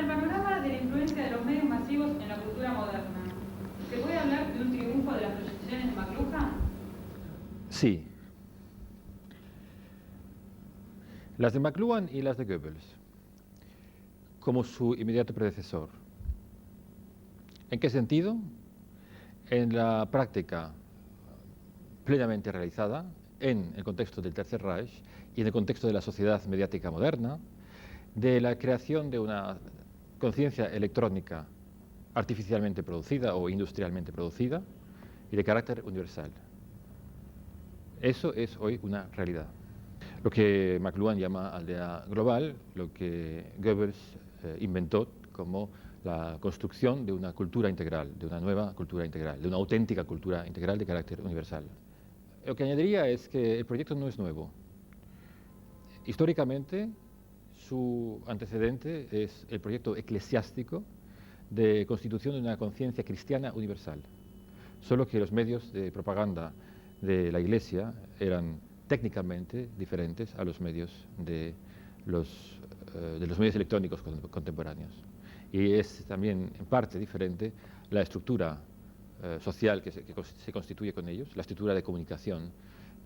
el panorama de la influencia de los medios masivos en la cultura moderna, ¿se puede hablar de un triunfo de las proyecciones de McLuhan? Sí. Las de McLuhan y las de Goebbels, como su inmediato predecesor. ¿En qué sentido? En la práctica plenamente realizada en el contexto del Tercer Reich y en el contexto de la sociedad mediática moderna, de la creación de una conciencia electrónica artificialmente producida o industrialmente producida y de carácter universal. Eso es hoy una realidad. Lo que McLuhan llama aldea global, lo que Goebbels inventó como la construcción de una cultura integral, de una nueva cultura integral, de una auténtica cultura integral de carácter universal. Lo que añadiría es que el proyecto no es nuevo. Históricamente, su antecedente es el proyecto eclesiástico de constitución de una conciencia cristiana universal, solo que los medios de propaganda de la Iglesia eran técnicamente diferentes a los medios de los medios electrónicos contemporáneos. Y es también en parte diferente la estructura social que se constituye con ellos, la estructura de comunicación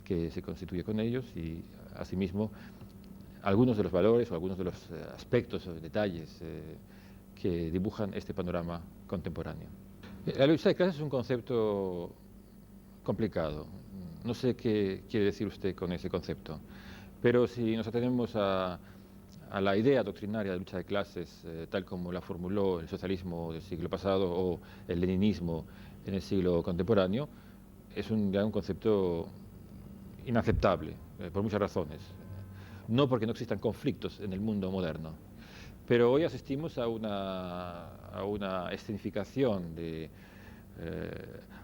que se constituye con ellos y asimismo algunos de los valores o algunos de los aspectos o detalles que dibujan este panorama contemporáneo. La lucha de clases es un concepto complicado. No sé qué quiere decir usted con ese concepto, pero si nos atenemos a la idea doctrinaria de lucha de clases, tal como la formuló el socialismo del siglo pasado o el leninismo en el siglo contemporáneo, es un concepto inaceptable, por muchas razones. No porque no existan conflictos en el mundo moderno, pero hoy asistimos a una escenificación de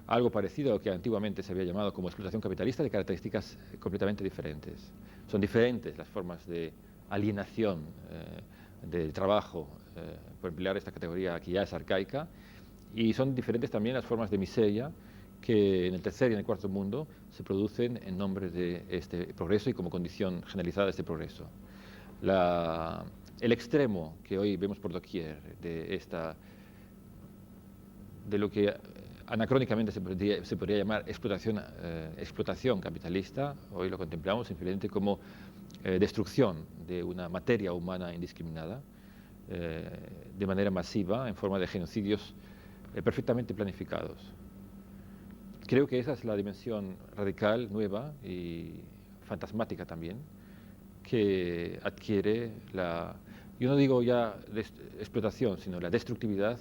algo parecido a lo que antiguamente se había llamado como explotación capitalista, de características completamente diferentes. Son diferentes las formas de alienación del trabajo, por emplear esta categoría que ya es arcaica, y son diferentes también las formas de miseria que en el tercer y en el cuarto mundo se producen en nombre de este progreso y como condición generalizada de este progreso. El extremo que hoy vemos por doquier de lo que anacrónicamente se podría llamar explotación capitalista, hoy lo contemplamos simplemente como destrucción de una materia humana indiscriminada, de manera masiva, en forma de genocidios perfectamente planificados. Creo que esa es la dimensión radical, nueva y fantasmática también, que adquiere yo no digo ya explotación, sino la destructividad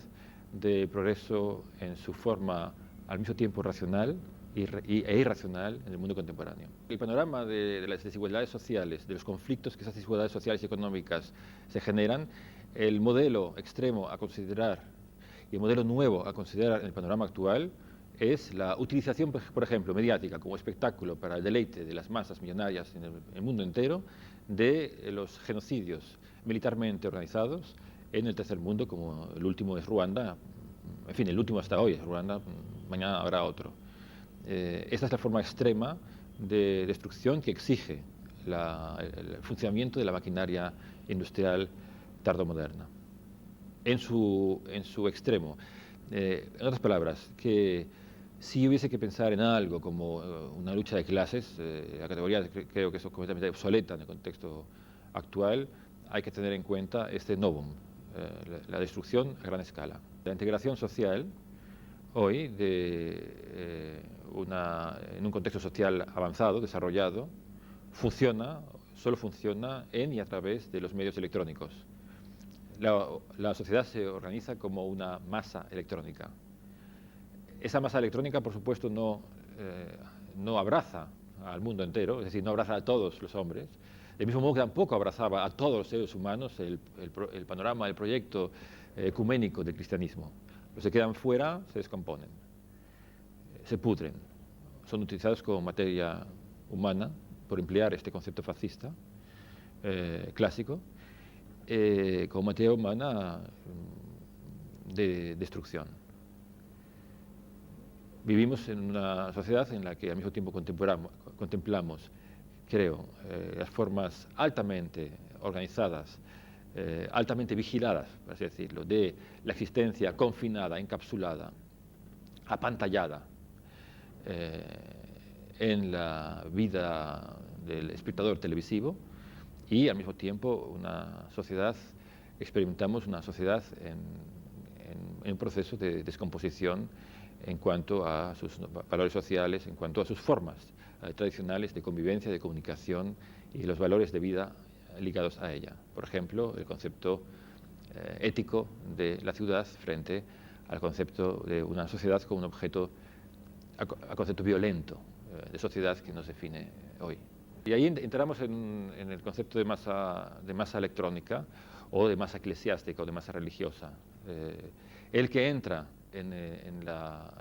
del progreso en su forma al mismo tiempo racional e irracional en el mundo contemporáneo. El panorama de las desigualdades sociales, de los conflictos que esas desigualdades sociales y económicas se generan, el modelo extremo a considerar y el modelo nuevo a considerar en el panorama actual es la utilización, por ejemplo, mediática como espectáculo para el deleite de las masas millonarias en el mundo entero de los genocidios militarmente organizados en el tercer mundo, como el último es Ruanda, en fin, el último hasta hoy es Ruanda, mañana habrá otro. Esta es la forma extrema de destrucción que exige el funcionamiento de la maquinaria industrial tardomoderna. En su extremo. En otras palabras, que si hubiese que pensar en algo como una lucha de clases, la categoría creo que es completamente obsoleta en el contexto actual, hay que tener en cuenta este novum, la destrucción a gran escala. La integración social hoy en un contexto social avanzado, desarrollado, solo funciona en y a través de los medios electrónicos. La sociedad se organiza como una masa electrónica. Esa masa electrónica, por supuesto, no abraza al mundo entero, es decir, no abraza a todos los hombres, del mismo modo que tampoco abrazaba a todos los seres humanos el panorama, el proyecto ecuménico del cristianismo. Los que quedan fuera se descomponen, se pudren, son utilizados como materia humana, por emplear este concepto fascista clásico, como materia humana de destrucción. Vivimos en una sociedad en la que al mismo tiempo contemplamos, creo, las formas altamente organizadas altamente vigiladas, por así decirlo, de la existencia confinada, encapsulada, apantallada en la vida del espectador televisivo, y al mismo tiempo experimentamos una sociedad en un proceso de descomposición en cuanto a sus valores sociales, en cuanto a sus formas tradicionales de convivencia, de comunicación y los valores de vida ligados a ella. Por ejemplo, el concepto ético de la ciudad frente al concepto de una sociedad como un objeto, al concepto violento de sociedad que nos define hoy. Y ahí entramos en el concepto de masa electrónica o de masa eclesiástica o de masa religiosa. El que entra en la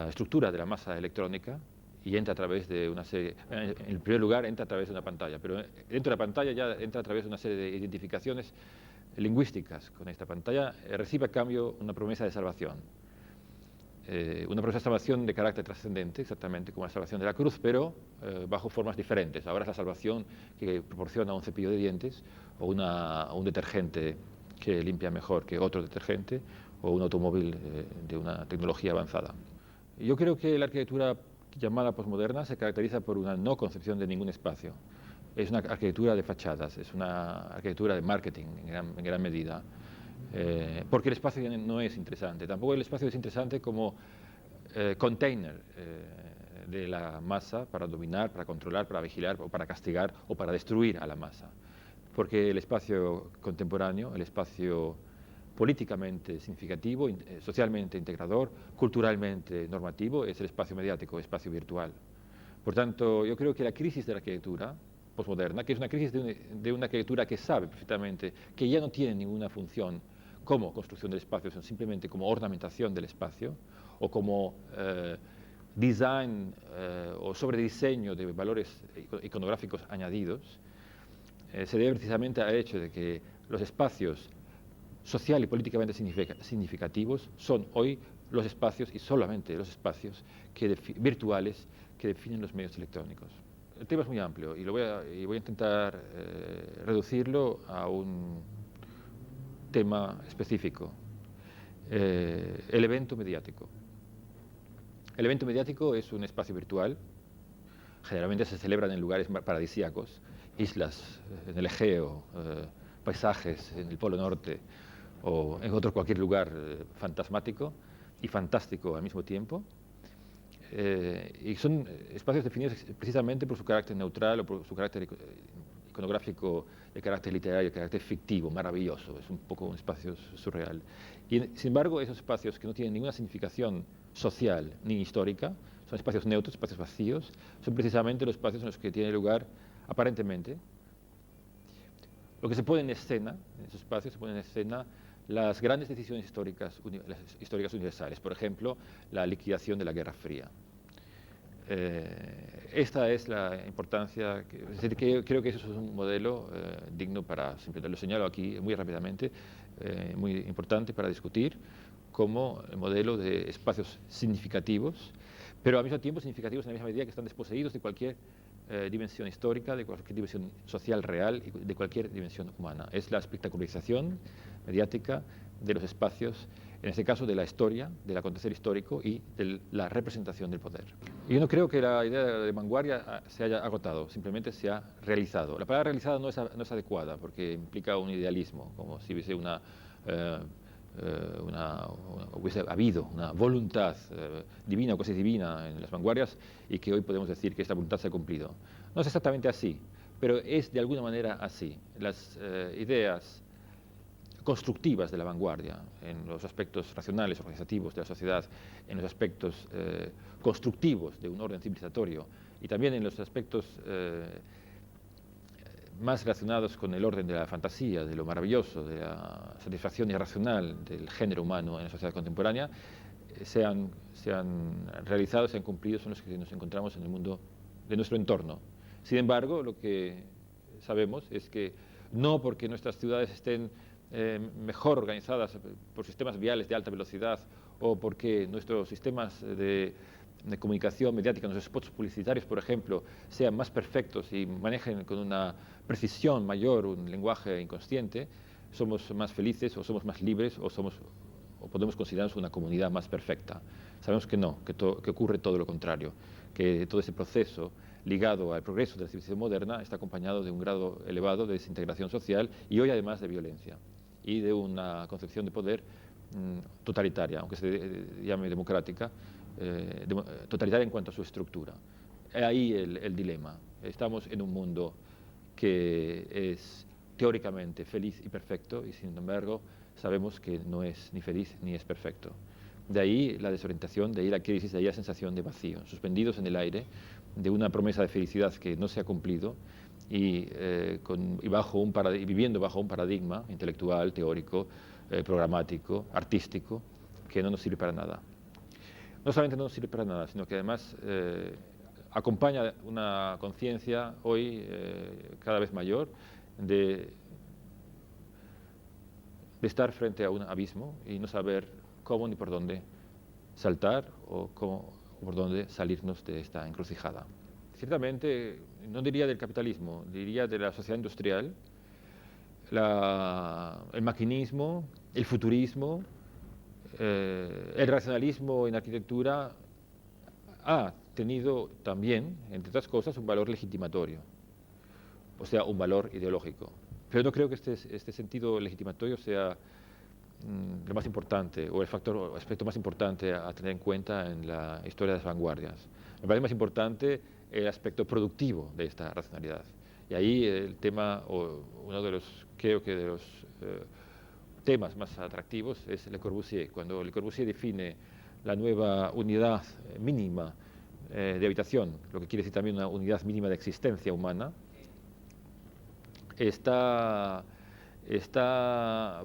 estructura de la masa electrónica y entra a través de una serie, en primer lugar entra a través de una pantalla, pero dentro de la pantalla ya entra a través de una serie de identificaciones lingüísticas con esta pantalla, recibe a cambio una promesa de salvación. Una promesa de salvación de carácter trascendente, exactamente como la salvación de la cruz, pero bajo formas diferentes. Ahora es la salvación que proporciona un cepillo de dientes o un detergente que limpia mejor que otro detergente o un automóvil de una tecnología avanzada. Yo creo que la arquitectura llamada posmoderna se caracteriza por una no concepción de ningún espacio. Es una arquitectura de fachadas, es una arquitectura de marketing en gran medida. Porque el espacio ya no es interesante. Tampoco el espacio es interesante como container de la masa para dominar, para controlar, para vigilar, o para castigar o para destruir a la masa. Porque el espacio contemporáneo, el espacio políticamente significativo, socialmente integrador, culturalmente normativo, es el espacio mediático, el espacio virtual. Por tanto, yo creo que la crisis de la arquitectura posmoderna, que es una crisis de una arquitectura que sabe perfectamente que ya no tiene ninguna función como construcción del espacio, sino simplemente como ornamentación del espacio, o como design o sobrediseño de valores iconográficos añadidos, se debe precisamente al hecho de que los espacios social y políticamente significativos son hoy los espacios, y solamente los espacios virtuales, que definen los medios electrónicos. El tema es muy amplio y voy a intentar reducirlo a un tema específico: el evento mediático. El evento mediático es un espacio virtual, generalmente se celebran en lugares paradisíacos, islas en el Egeo, paisajes en el Polo Norte o en cualquier lugar fantasmático y fantástico al mismo tiempo. Y son espacios definidos precisamente por su carácter neutral o por su carácter iconográfico, de carácter literario, de carácter fictivo, maravilloso. Es un poco un espacio surreal. Y sin embargo, esos espacios que no tienen ninguna significación social ni histórica, son espacios neutros, espacios vacíos, son precisamente los espacios en los que tiene lugar, aparentemente, lo que se pone en escena. En esos espacios se ponen en escena las grandes decisiones históricas universales, por ejemplo, la liquidación de la Guerra Fría. Esta es la importancia, es decir, que creo que eso es un modelo digno para, simplemente lo señalo aquí muy rápidamente, muy importante para discutir, como el modelo de espacios significativos, pero al mismo tiempo significativos en la misma medida que están desposeídos de cualquier dimensión histórica, de cualquier dimensión social real y de cualquier dimensión humana. Es la espectacularización mediática de los espacios, en este caso de la historia, del acontecer histórico y de la representación del poder. Yo no creo que la idea de vanguardia se haya agotado, simplemente se ha realizado. La palabra realizada no es adecuada porque implica un idealismo, como si hubiese hubiese habido una voluntad divina o casi divina en las vanguardias y que hoy podemos decir que esta voluntad se ha cumplido. No es exactamente así, pero es de alguna manera así. Las ideas constructivas de la vanguardia, en los aspectos racionales, organizativos de la sociedad, en los aspectos constructivos de un orden civilizatorio y también en los aspectos más relacionados con el orden de la fantasía, de lo maravilloso, de la satisfacción irracional del género humano en la sociedad contemporánea, se han realizado, se han cumplido, son los que nos encontramos en el mundo de nuestro entorno. Sin embargo, lo que sabemos es que no porque nuestras ciudades estén mejor organizadas por sistemas viales de alta velocidad o porque nuestros sistemas de de comunicación mediática, los spots publicitarios, por ejemplo, sean más perfectos y manejen con una precisión mayor un lenguaje inconsciente, somos más felices o somos más libres o podemos considerarnos una comunidad más perfecta. Sabemos que no, que ocurre todo lo contrario, que todo ese proceso ligado al progreso de la civilización moderna está acompañado de un grado elevado de desintegración social y hoy además de violencia y de una concepción de poder totalitaria, aunque se llame democrática, totalitaria en cuanto a su estructura. Ahí el dilema. Estamos en un mundo que es teóricamente feliz y perfecto y sin embargo sabemos que no es ni feliz ni es perfecto. De ahí la desorientación, de ahí la crisis, de ahí la sensación de vacío, suspendidos en el aire de una promesa de felicidad que no se ha cumplido y, viviendo bajo un paradigma intelectual, teórico, programático, artístico, que no nos sirve para nada. No solamente no nos sirve para nada, sino que además acompaña una conciencia hoy cada vez mayor de estar frente a un abismo y no saber cómo ni por dónde saltar o por dónde salirnos de esta encrucijada. Ciertamente, no diría del capitalismo, diría de la sociedad industrial, el maquinismo, el futurismo, el racionalismo en arquitectura ha tenido también, entre otras cosas, un valor legitimatorio, o sea, un valor ideológico. Pero no creo que este sentido legitimatorio sea lo más importante o el aspecto más importante a tener en cuenta en la historia de las vanguardias. Me parece más importante el aspecto productivo de esta racionalidad. Y ahí el tema, o uno de los, creo que de los temas más atractivos es Le Corbusier. Cuando Le Corbusier define la nueva unidad mínima de habitación, lo que quiere decir también una unidad mínima de existencia humana, está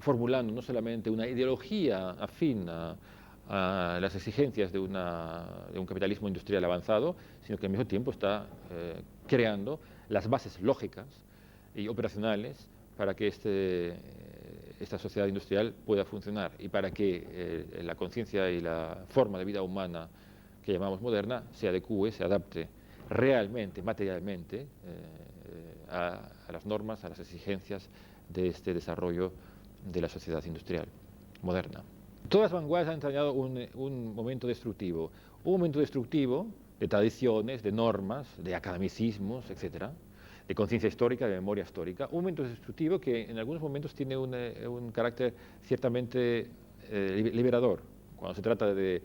formulando no solamente una ideología afín a las exigencias de un capitalismo industrial avanzado, sino que al mismo tiempo está creando las bases lógicas y operacionales para que esta sociedad industrial pueda funcionar y para que la conciencia y la forma de vida humana que llamamos moderna se adecúe, se adapte realmente, materialmente, a las normas, a las exigencias de este desarrollo de la sociedad industrial moderna. Todas las vanguardias han entrañado un momento destructivo de tradiciones, de normas, de academicismos, etcétera, de conciencia histórica, de memoria histórica, un momento destructivo que en algunos momentos tiene un carácter ciertamente liberador, cuando se trata de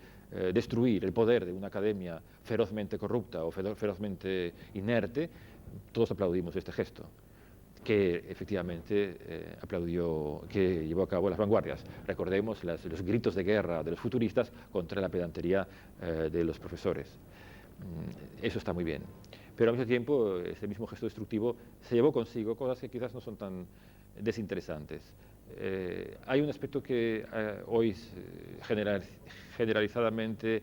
destruir el poder de una academia ferozmente corrupta o ferozmente inerte. Todos aplaudimos este gesto, que efectivamente que llevó a cabo las vanguardias. Recordemos los gritos de guerra de los futuristas contra la pedantería de los profesores. Eso está muy bien. Pero al mismo tiempo, ese mismo gesto destructivo se llevó consigo cosas que quizás no son tan desinteresantes. Hay un aspecto que hoy generalizadamente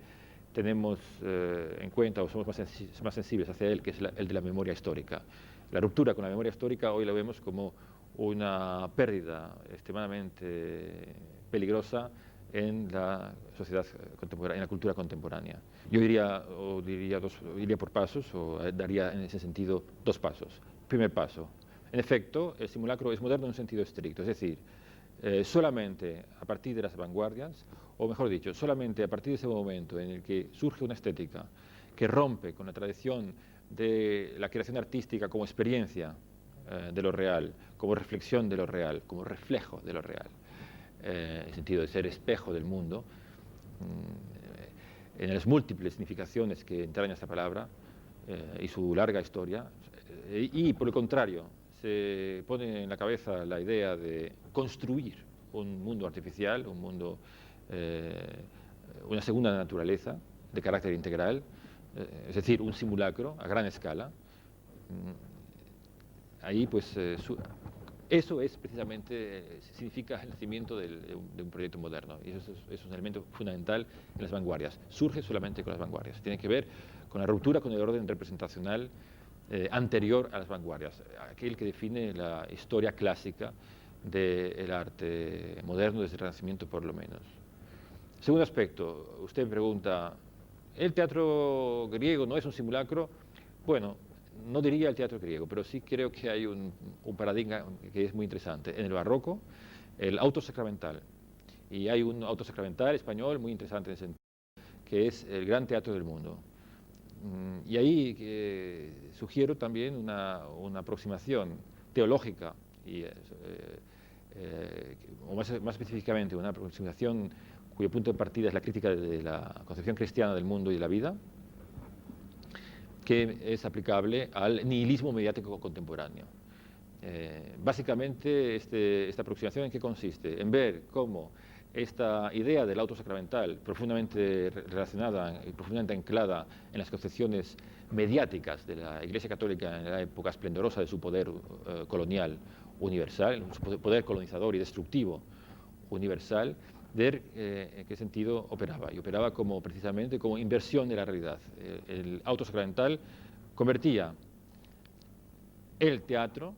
tenemos en cuenta o somos más sensibles hacia él, que es el de la memoria histórica. La ruptura con la memoria histórica hoy la vemos como una pérdida extremadamente peligrosa en la sociedad contemporánea, en la cultura contemporánea. Yo diría por pasos, o daría en ese sentido dos pasos. Primer paso. En efecto, el simulacro es moderno en un sentido estricto, es decir, solamente a partir de las vanguardias, o mejor dicho, solamente a partir de ese momento en el que surge una estética que rompe con la tradición de la creación artística como experiencia de lo real, como reflexión de lo real, como reflejo de lo real, en el sentido de ser espejo del mundo, en las múltiples significaciones que entraña esta palabra y su larga historia, y por el contrario, se pone en la cabeza la idea de construir un mundo artificial, un mundo, una segunda naturaleza de carácter integral, es decir, un simulacro a gran escala. Ahí, pues, eso es precisamente, significa el nacimiento de un proyecto moderno, y eso es un elemento fundamental en las vanguardias. Surge solamente con las vanguardias, tiene que ver con la ruptura con el orden representacional anterior a las vanguardias, aquel que define la historia clásica del arte moderno desde el Renacimiento por lo menos. Segundo aspecto, usted pregunta el teatro griego no es un simulacro. Bueno, no diría el teatro griego, pero sí creo que hay un paradigma que es muy interesante. En el barroco, el auto sacramental. Y hay un auto sacramental español muy interesante en ese sentido, que es el gran teatro del mundo. Y ahí sugiero también una aproximación teológica, o más específicamente una aproximación cuyo punto de partida es la crítica de la concepción cristiana del mundo y de la vida, que es aplicable al nihilismo mediático contemporáneo. Básicamente, esta aproximación, ¿en qué consiste? En ver cómo esta idea del auto sacramental, profundamente relacionada y profundamente anclada en las concepciones mediáticas de la Iglesia Católica en la época esplendorosa de su poder colonial universal, su poder colonizador y destructivo universal, ver en qué sentido operaba. Y operaba precisamente como inversión de la realidad. El auto sacramental convertía el teatro,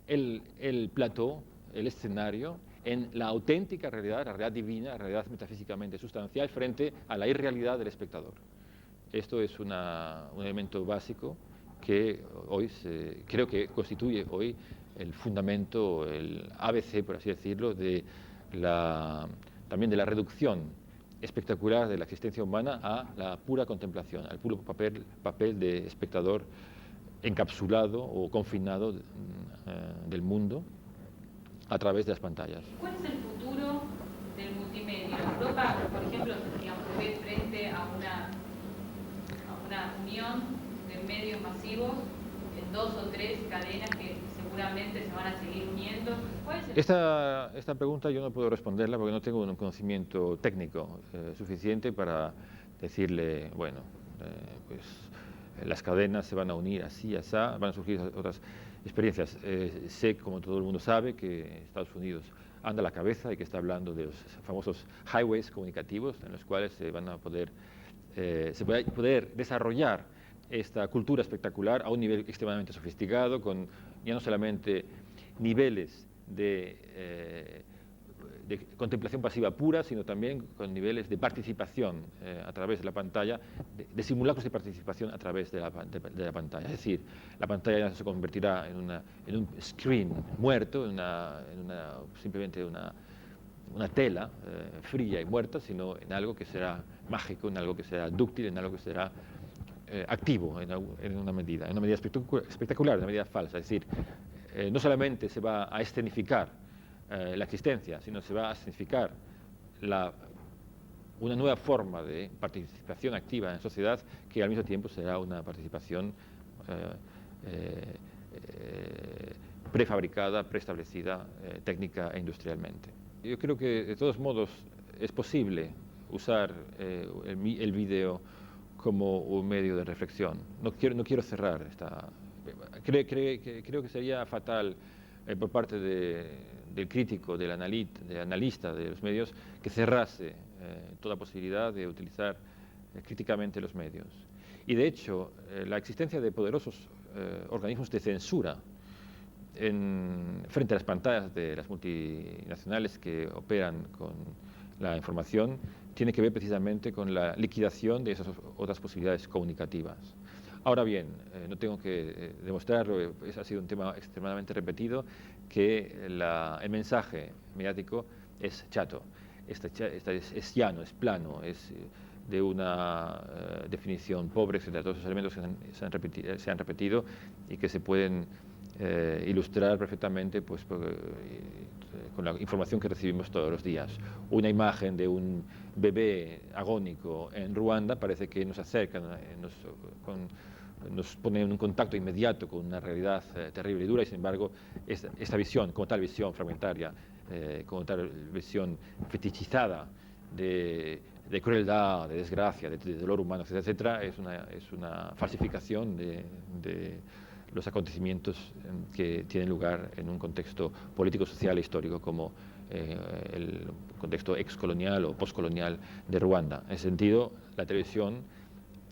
el plató, el escenario, en la auténtica realidad, la realidad divina, la realidad metafísicamente sustancial, frente a la irrealidad del espectador. Esto es un elemento básico que hoy creo que constituye hoy el fundamento, el ABC, por así decirlo, también de la reducción espectacular de la existencia humana a la pura contemplación, al puro papel de espectador encapsulado o confinado del mundo a través de las pantallas. ¿Cuál es el futuro del multimedia? Europa, por ejemplo, digamos, se ve frente a una unión de medios masivos en 2 o 3 cadenas que seguramente se van a seguir uniendo. ¿Cuál es el... Esta pregunta yo no puedo responderla porque no tengo un conocimiento técnico suficiente para decirle, bueno, pues las cadenas se van a unir así, así, van a surgir otras experiencias. Sé, como todo el mundo sabe, que Estados Unidos anda a la cabeza y que está hablando de los famosos highways comunicativos en los cuales se va a poder desarrollar esta cultura espectacular a un nivel extremadamente sofisticado, con ya no solamente niveles de contemplación pasiva pura, sino también con niveles de participación a través de la pantalla, de simulacros de participación a través de la pantalla. Es decir, la pantalla ya se convertirá en un screen muerto, simplemente una tela fría y muerta, sino en algo que será mágico, en algo que será dúctil, en algo que será activo en una medida espectacular, en una medida falsa. Es decir, no solamente se va a escenificar la existencia, sino se va a escenificar una nueva forma de participación activa en la sociedad, que al mismo tiempo será una participación prefabricada, preestablecida técnica e industrialmente. Yo creo que de todos modos es posible usar el vídeo como un medio de reflexión. No quiero cerrar esta... Creo que sería fatal por parte del crítico, del analista de los medios, que cerrase toda posibilidad de utilizar críticamente los medios. Y de hecho, la existencia de poderosos organismos de censura frente a las pantallas de las multinacionales que operan con la información tiene que ver precisamente con la liquidación de esas otras posibilidades comunicativas. Ahora bien, no tengo que demostrarlo, ha sido un tema extremadamente repetido, que el mensaje mediático es chato, es llano, es plano, es de una definición pobre, etc. Todos esos elementos que se han repetido y que se pueden ilustrar perfectamente pues, con la información que recibimos todos los días. Una imagen de un bebé agónico en Ruanda parece que nos acerca, nos pone en un contacto inmediato con una realidad terrible y dura, y sin embargo esta visión, como tal visión fragmentaria, como tal visión fetichizada de crueldad, de desgracia, de dolor humano, etcétera, es una falsificación de los acontecimientos que tienen lugar en un contexto político, social e histórico como el contexto excolonial o postcolonial de Ruanda. En ese sentido, la televisión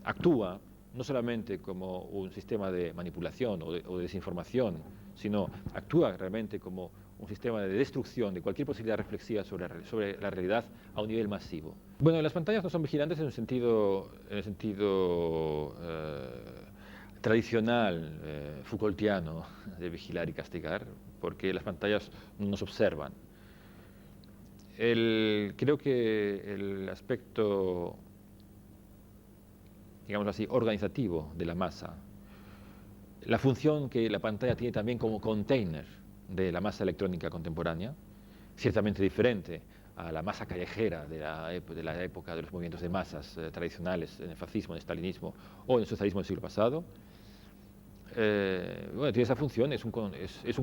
actúa no solamente como un sistema de manipulación o de desinformación, sino actúa realmente como un sistema de destrucción de cualquier posibilidad reflexiva sobre la realidad a un nivel masivo. Bueno, las pantallas no son vigilantes en el sentido tradicional, Foucaultiano, de vigilar y castigar, porque las pantallas nos observan. Creo que el aspecto, digamos así, organizativo de la masa, la función que la pantalla tiene también como container de la masa electrónica contemporánea, ciertamente diferente a la masa callejera de la época de los movimientos de masas tradicionales en el fascismo, en el stalinismo o en el socialismo del siglo pasado. Bueno, tiene esa función, es un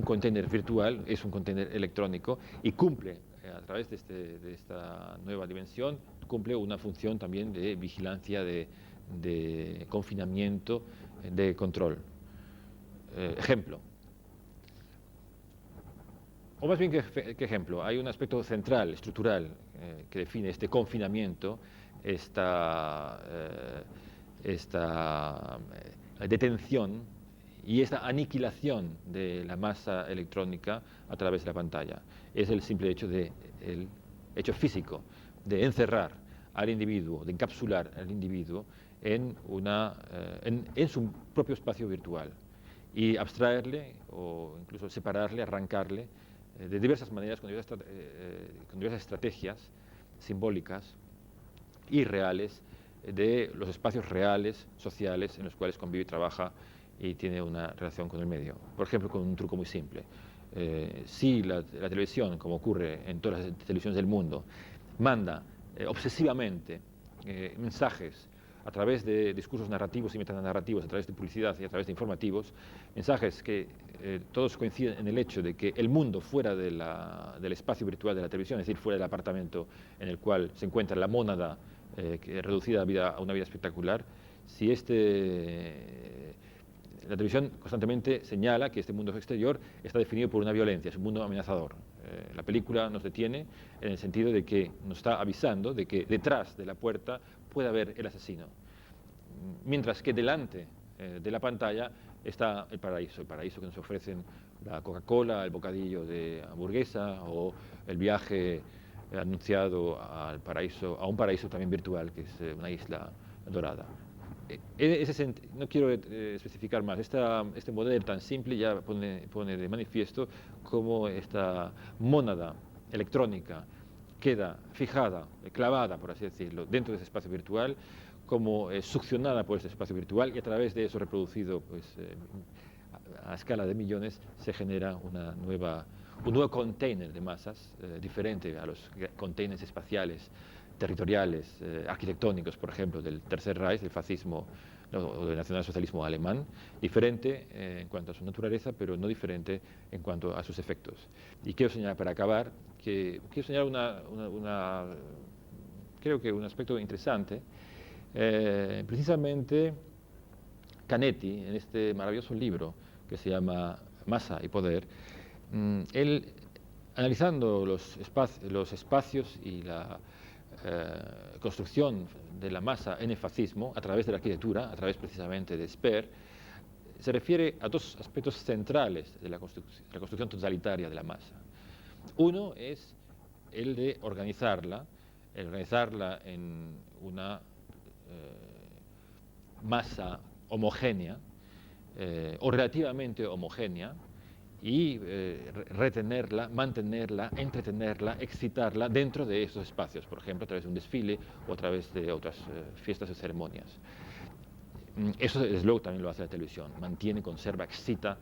container virtual, es un container electrónico y cumple, a través de esta nueva dimensión, cumple una función también de vigilancia, de confinamiento, de control. Ejemplo. O más bien que ejemplo, hay un aspecto central, estructural, que define este confinamiento, esta detención y esta aniquilación de la masa electrónica a través de la pantalla. Es el simple hecho el hecho físico de encerrar al individuo, de encapsular al individuo en su propio espacio virtual y abstraerle o incluso separarle, arrancarle de diversas maneras, con diversas estrategias simbólicas y reales de los espacios reales, sociales, en los cuales convive y trabaja y tiene una relación con el medio. Por ejemplo, con un truco muy simple. Si la televisión, como ocurre en todas las televisiones del mundo, manda obsesivamente mensajes a través de discursos narrativos y metanarrativos, a través de publicidad y a través de informativos, mensajes que todos coinciden en el hecho de que el mundo fuera del espacio virtual de la televisión, es decir, fuera del apartamento en el cual se encuentra la mónada reducida a una vida espectacular, si la televisión constantemente señala que este mundo exterior está definido por una violencia, es un mundo amenazador. La película nos detiene en el sentido de que nos está avisando de que detrás de la puerta puede haber el asesino, mientras que delante de la pantalla está el paraíso que nos ofrecen la Coca-Cola, el bocadillo de hamburguesa o el viaje anunciado a un paraíso también virtual, que es una isla dorada. No quiero especificar más, este modelo tan simple ya pone de manifiesto cómo esta mónada electrónica queda fijada, clavada, por así decirlo, dentro de ese espacio virtual, como succionada por ese espacio virtual, y a través de eso reproducido a escala de millones, se genera un nuevo container de masas, diferente a los containers espaciales, territoriales, arquitectónicos, por ejemplo, del Tercer Reich, del fascismo o del nacionalsocialismo alemán, diferente en cuanto a su naturaleza, pero no diferente en cuanto a sus efectos. Y quiero señalar, para acabar, quiero señalar creo que un aspecto interesante. Precisamente Canetti, en este maravilloso libro que se llama Masa y Poder, él, analizando los espacios y la construcción de la masa en el fascismo a través de la arquitectura, a través precisamente de Speer, se refiere a dos aspectos centrales de la construcción totalitaria de la masa. Uno es el de organizarla en una masa homogénea o relativamente homogénea, y retenerla, mantenerla, entretenerla, excitarla dentro de esos espacios, por ejemplo, a través de un desfile o a través de otras fiestas o ceremonias. Eso, desde luego, también lo hace la televisión. Mantiene, conserva, excita,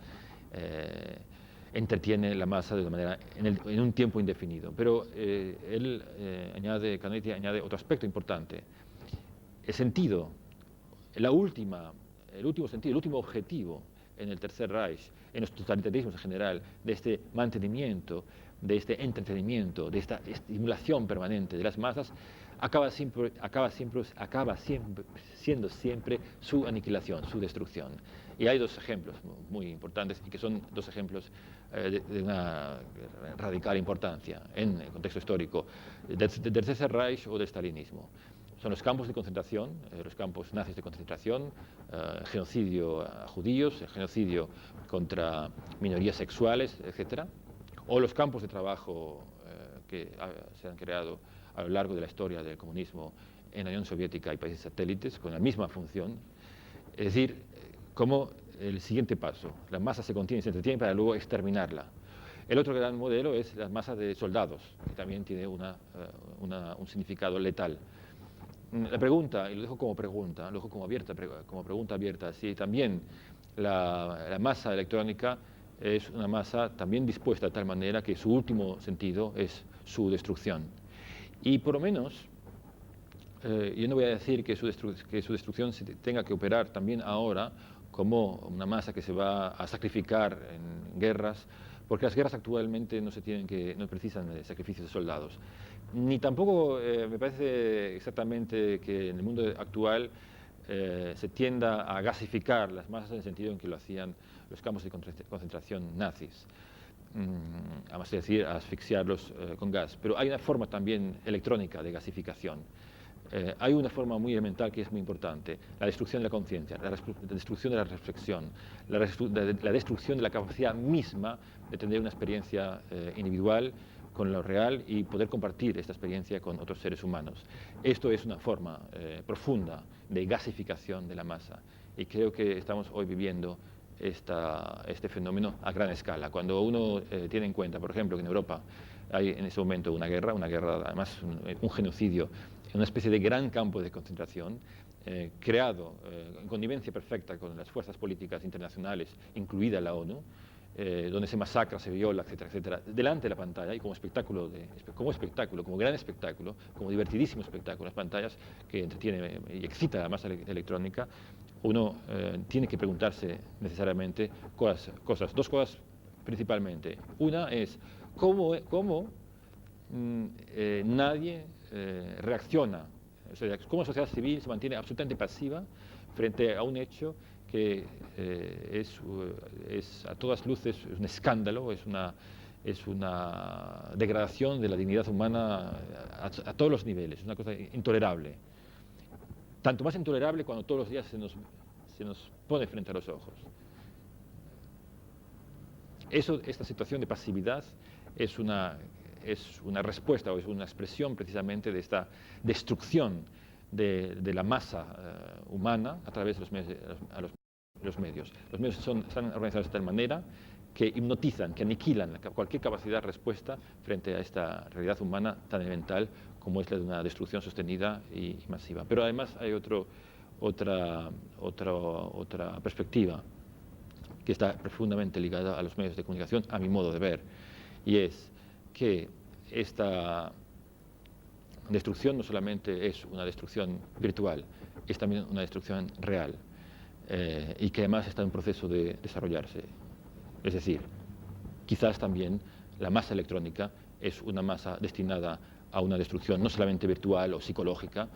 entretiene la masa de una manera en un tiempo indefinido. Pero Canetti añade otro aspecto importante. El sentido, el último sentido, el último objetivo en el Tercer Reich, en los totalitarismos en general, de este mantenimiento, de este entretenimiento, de esta estimulación permanente de las masas, acaba siendo siempre su aniquilación, su destrucción. Y hay dos ejemplos muy importantes, y que son dos ejemplos de una radical importancia en el contexto histórico del Tercer Reich o del stalinismo. Son los campos de concentración, los campos nazis de concentración, genocidio a judíos, genocidio contra minorías sexuales, etc. o los campos de trabajo que se han creado a lo largo de la historia del comunismo en la Unión Soviética y países satélites con la misma función. Es decir, como el siguiente paso, la masa se contiene y se entretiene para luego exterminarla. El otro gran modelo es la masa de soldados, que también tiene un significado letal. La pregunta, y lo dejo como pregunta, lo dejo como pregunta abierta, si también la masa electrónica es una masa también dispuesta de tal manera que su último sentido es su destrucción. Y por lo menos, yo no voy a decir que su destrucción se tenga que operar también ahora como una masa que se va a sacrificar en guerras, porque las guerras actualmente no precisan de sacrificios de soldados. Ni tampoco me parece exactamente que en el mundo actual se tienda a gasificar las masas en el sentido en que lo hacían los campos de concentración nazis. Además, es decir, a asfixiarlos con gas. Pero hay una forma también electrónica de gasificación. Hay una forma muy elemental que es muy importante: la destrucción de la conciencia, la destrucción de la reflexión, la destrucción de la capacidad misma de tener una experiencia individual con lo real y poder compartir esta experiencia con otros seres humanos. Esto es una forma profunda de gasificación de la masa, y creo que estamos hoy viviendo este fenómeno a gran escala. Cuando uno tiene en cuenta, por ejemplo, que en Europa hay en ese momento una guerra además un genocidio, una especie de gran campo de concentración creado en connivencia perfecta con las fuerzas políticas internacionales, incluida la ONU, donde se masacra, se viola, etcétera, etcétera, delante de la pantalla y como gran espectáculo, como divertidísimo espectáculo, las pantallas que entretiene y excita a la masa electrónica. Uno tiene que preguntarse necesariamente dos cosas principalmente. Una es cómo nadie reacciona, o sea, cómo la sociedad civil se mantiene absolutamente pasiva frente a un hecho que es a todas luces un escándalo, es una degradación de la dignidad humana a todos los niveles, es una cosa intolerable. Tanto más intolerable cuando todos los días se nos pone frente a los ojos. Esta situación de pasividad es una respuesta o es una expresión precisamente de esta destrucción de la masa humana a través de los medios. Los medios están organizados de tal manera que hipnotizan, que aniquilan cualquier capacidad de respuesta frente a esta realidad humana tan elemental como es la de una destrucción sostenida y masiva. Pero además hay otra perspectiva que está profundamente ligada a los medios de comunicación, a mi modo de ver, y es que esta destrucción no solamente es una destrucción virtual, es también una destrucción real, y que además está en un proceso de desarrollarse. Es decir, quizás también la masa electrónica es una masa destinada a una destrucción no solamente virtual o psicológica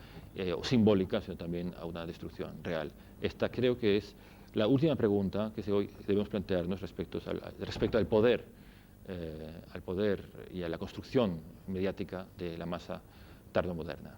o simbólica, sino también a una destrucción real. Esta creo que es la última pregunta que hoy debemos plantearnos respecto al poder y a la construcción mediática de la masa tardomoderna.